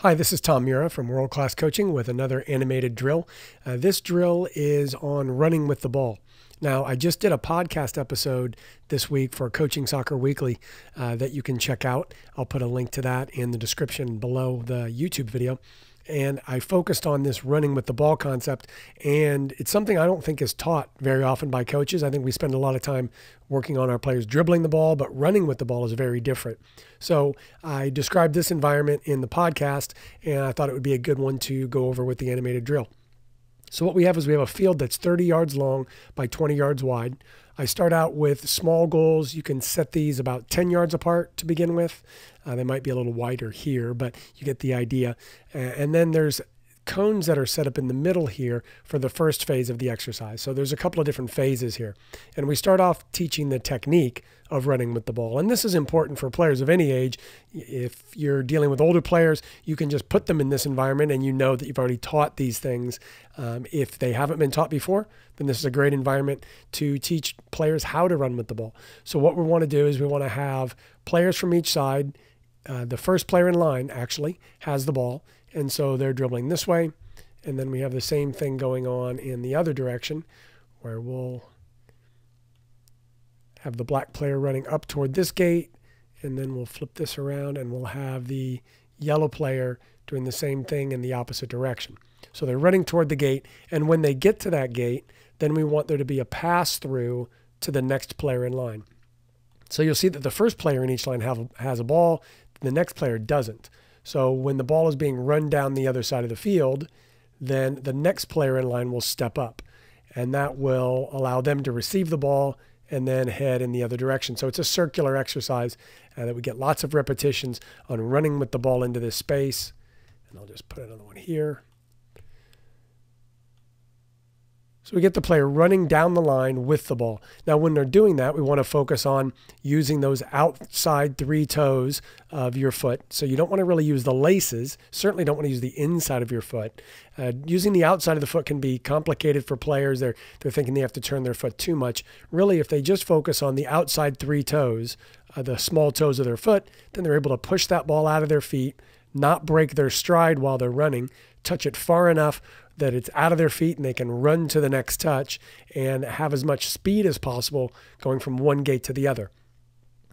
Hi, this is Tom Mura from World Class Coaching with another animated drill. This drill is on running with the ball. Now, I just did a podcast episode this week for Coaching Soccer Weekly that you can check out. I'll put a link to that in the description below the YouTube video. And I focused on this running with the ball concept, and it's something I don't think is taught very often by coaches. I think we spend a lot of time working on our players dribbling the ball, but running with the ball is very different. So I described this environment in the podcast, and I thought it would be a good one to go over with the animated drill. So what we have is we have a field that's 30 yards long by 20 yards wide. I start out with small goals. You can set these about 10 yards apart to begin with. They might be a little wider here, but you get the idea. And then there's cones that are set up in the middle here for the first phase of the exercise. So there's a couple of different phases here. And we start off teaching the technique of running with the ball. And this is important for players of any age. If you're dealing with older players, you can just put them in this environment and you know that you've already taught these things. If they haven't been taught before, then this is a great environment to teach players how to run with the ball. So what we want to do is we want to have players from each side. The first player in line actually has the ball. And so they're dribbling this way. And then we have the same thing going on in the other direction where we'll have the black player running up toward this gate. And then we'll flip this around and we'll have the yellow player doing the same thing in the opposite direction. So they're running toward the gate. And when they get to that gate, then we want there to be a pass through to the next player in line. So you'll see that the first player in each line has a ball. The next player doesn't. So when the ball is being run down the other side of the field, then the next player in line will step up. And that will allow them to receive the ball and then head in the other direction. So it's a circular exercise that we get lots of repetitions on running with the ball into this space. And I'll just put another one here. So we get the player running down the line with the ball. Now, when they're doing that, we want to focus on using those outside three toes of your foot. So you don't want to really use the laces. Certainly don't want to use the inside of your foot. Using the outside of the foot can be complicated for players. They're thinking they have to turn their foot too much. Really, if they just focus on the outside three toes, the small toes of their foot, then they're able to push that ball out of their feet, not break their stride while they're running, touch it far enough that it's out of their feet and they can run to the next touch and have as much speed as possible going from one gate to the other.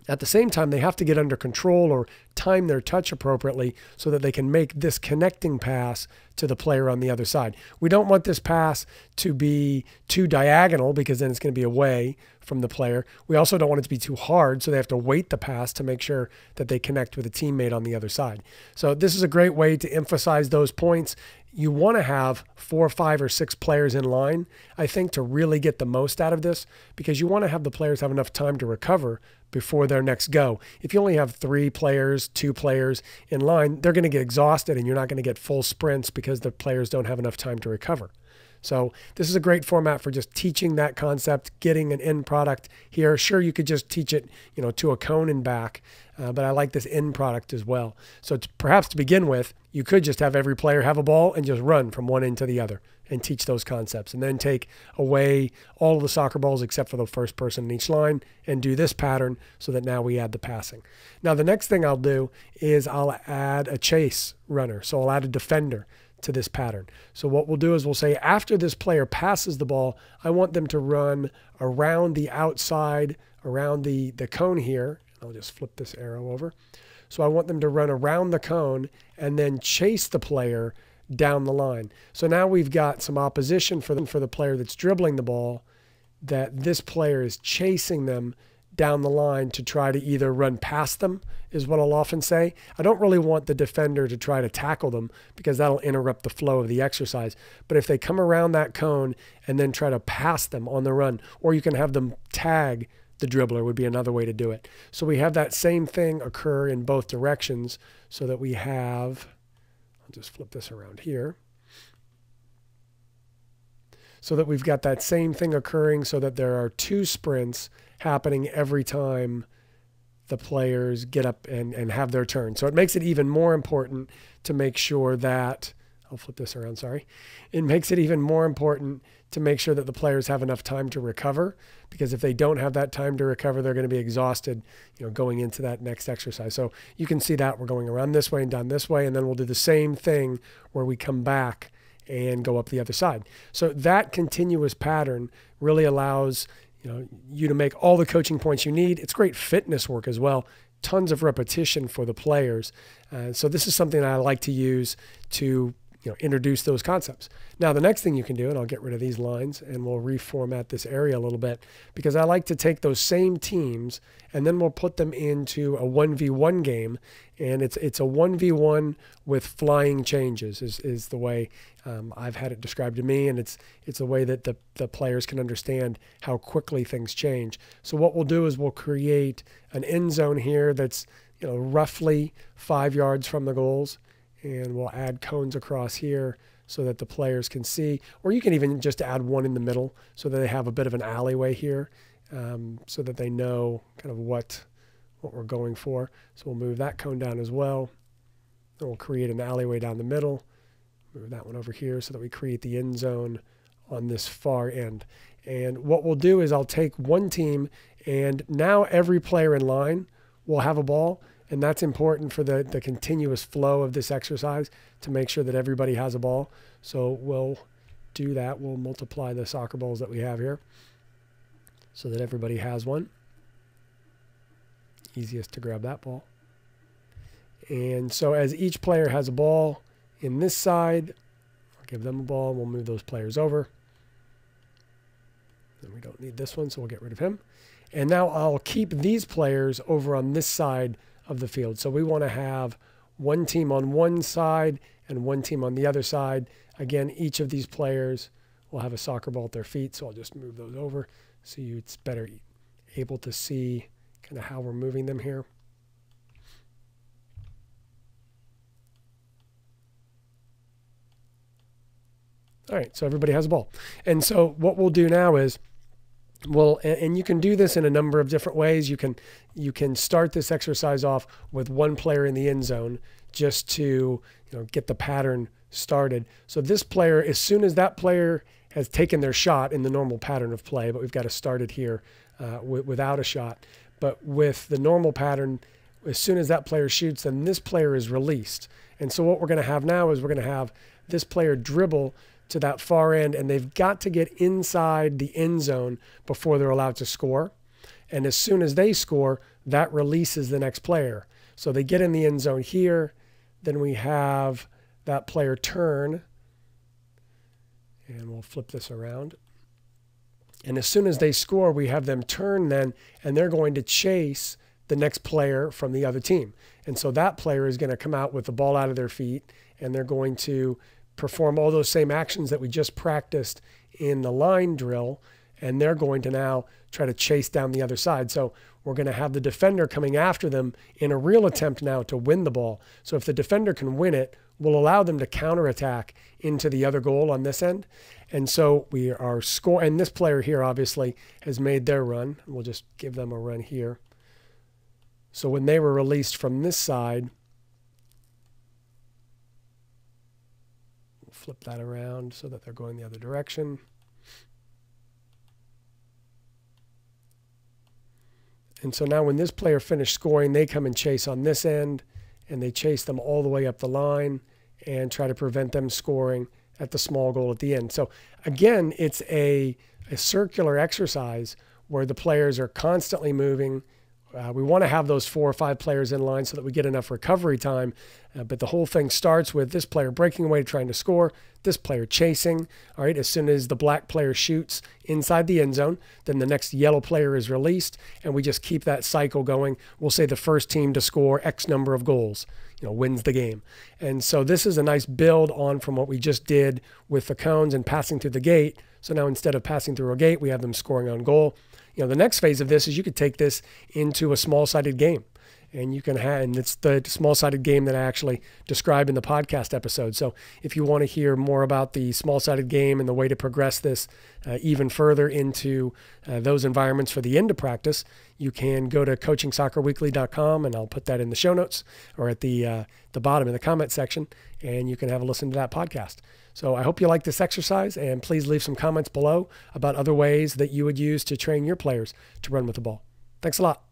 At the same time, they have to get under control or time their touch appropriately so that they can make this connecting pass to the player on the other side. We don't want this pass to be too diagonal because then it's going to be away from the player. We also don't want it to be too hard, so they have to weight the pass to make sure that they connect with a teammate on the other side. So this is a great way to emphasize those points. You want to have 4, 5, or 6 players in line, I think, to really get the most out of this, because you want to have the players have enough time to recover before their next go. If you only have 3 players, 2 players in line, they're going to get exhausted and you're not going to get full sprints because the players don't have enough time to recover. So this is a great format for just teaching that concept, getting an end product here. Sure, you could just teach it, to a cone and back, but I like this end product as well. So perhaps to begin with, you could just have every player have a ball and just run from one end to the other and teach those concepts, and then take away all of the soccer balls except for the first person in each line and do this pattern so that now we add the passing. Now the next thing I'll do is I'll add a chase runner. So I'll add a defender to this pattern. So what we'll do is we'll say after this player passes the ball, I want them to run around the outside, around the cone here. I'll just flip this arrow over. So I want them to run around the cone and then chase the player down the line. So now we've got some opposition for the player that's dribbling the ball, that this player is chasing them down the line to try to either run past them, is what I'll often say. I don't really want the defender to try to tackle them because that'll interrupt the flow of the exercise. But if they come around that cone and then try to pass them on the run, or you can have them tag the dribbler, would be another way to do it. So we have that same thing occur in both directions so that we have, I'll just flip this around here, so that we've got that same thing occurring so that there are 2 sprints happening every time the players get up and have their turn. So it makes it even more important to make sure that, I'll flip this around, sorry. It makes it even more important to make sure that the players have enough time to recover, because if they don't have that time to recover, they're going to be exhausted, going into that next exercise. So you can see that we're going around this way and down this way, and then we'll do the same thing where we come back and go up the other side. So that continuous pattern really allows you to make all the coaching points you need. It's great fitness work as well. Tons of repetition for the players. So this is something I like to use to introduce those concepts. Now, the next thing you can do, and I'll get rid of these lines and we'll reformat this area a little bit, because I like to take those same teams and then we'll put them into a 1v1 game. And it's a 1v1 with flying changes is the way I've had it described to me. And it's a way that the players can understand how quickly things change. So what we'll do is we'll create an end zone here that's roughly 5 yards from the goals. And we'll add cones across here so that the players can see, or you can even just add one in the middle so that they have a bit of an alleyway here, so that they know kind of what we're going for. So we'll move that cone down as well. And we'll create an alleyway down the middle. Move that one over here so that we create the end zone on this far end. And what we'll do is I'll take one team, and now every player in line will have a ball. And that's important for the continuous flow of this exercise, to make sure that everybody has a ball. So we'll do that. We'll multiply the soccer balls that we have here so that everybody has one. Easiest to grab that ball. And so as each player has a ball in this side, I'll give them a ball. We'll move those players over. And we don't need this one, so we'll get rid of him. And now I'll keep these players over on this side of the field. So we want to have one team on one side and one team on the other side. Again, each of these players will have a soccer ball at their feet. So I'll just move those over so it's better able to see kind of how we're moving them here. All right, so everybody has a ball. And so what we'll do now is, and you can do this in a number of different ways. You can start this exercise off with one player in the end zone just to get the pattern started. So this player, as soon as that player has taken their shot in the normal pattern of play, but we've got to start it here without a shot. But with the normal pattern, as soon as that player shoots, then this player is released. And so what we're going to have now is we're going to have this player dribble to that far end, and they've got to get inside the end zone before they're allowed to score. And as soon as they score, that releases the next player. So they get in the end zone here, then we have that player turn, and we'll flip this around. And as soon as they score, we have them turn then, and they're going to chase the next player from the other team. And so that player is going to come out with the ball out of their feet, and they're going to perform all those same actions that we just practiced in the line drill, and they're going to now try to chase down the other side. So we're going to have the defender coming after them in a real attempt now to win the ball. So if the defender can win it, we'll allow them to counterattack into the other goal on this end. And so we are scoring, and this player here obviously has made their run. We'll just give them a run here. So when they were released from this side, flip that around so that they're going the other direction. And so now when this player finished scoring, they come and chase on this end, and they chase them all the way up the line and try to prevent them scoring at the small goal at the end. So again, it's a circular exercise where the players are constantly moving. We want to have those 4 or 5 players in line so that we get enough recovery time. But the whole thing starts with this player breaking away, trying to score, this player chasing. All right, as soon as the black player shoots inside the end zone, then the next yellow player is released, and we just keep that cycle going. We'll say the first team to score X number of goals, wins the game. And so this is a nice build on from what we just did with the cones and passing through the gate. So now instead of passing through a gate, we have them scoring on goal. The next phase of this is you could take this into a small-sided game. and you can have, and it's the small-sided game that I actually describe in the podcast episode. So if you want to hear more about the small-sided game and the way to progress this even further into those environments for the end of practice, you can go to coachingsoccerweekly.com, and I'll put that in the show notes or at the bottom in the comment section, and you can have a listen to that podcast. So I hope you like this exercise, and please leave some comments below about other ways that you would use to train your players to run with the ball. Thanks a lot.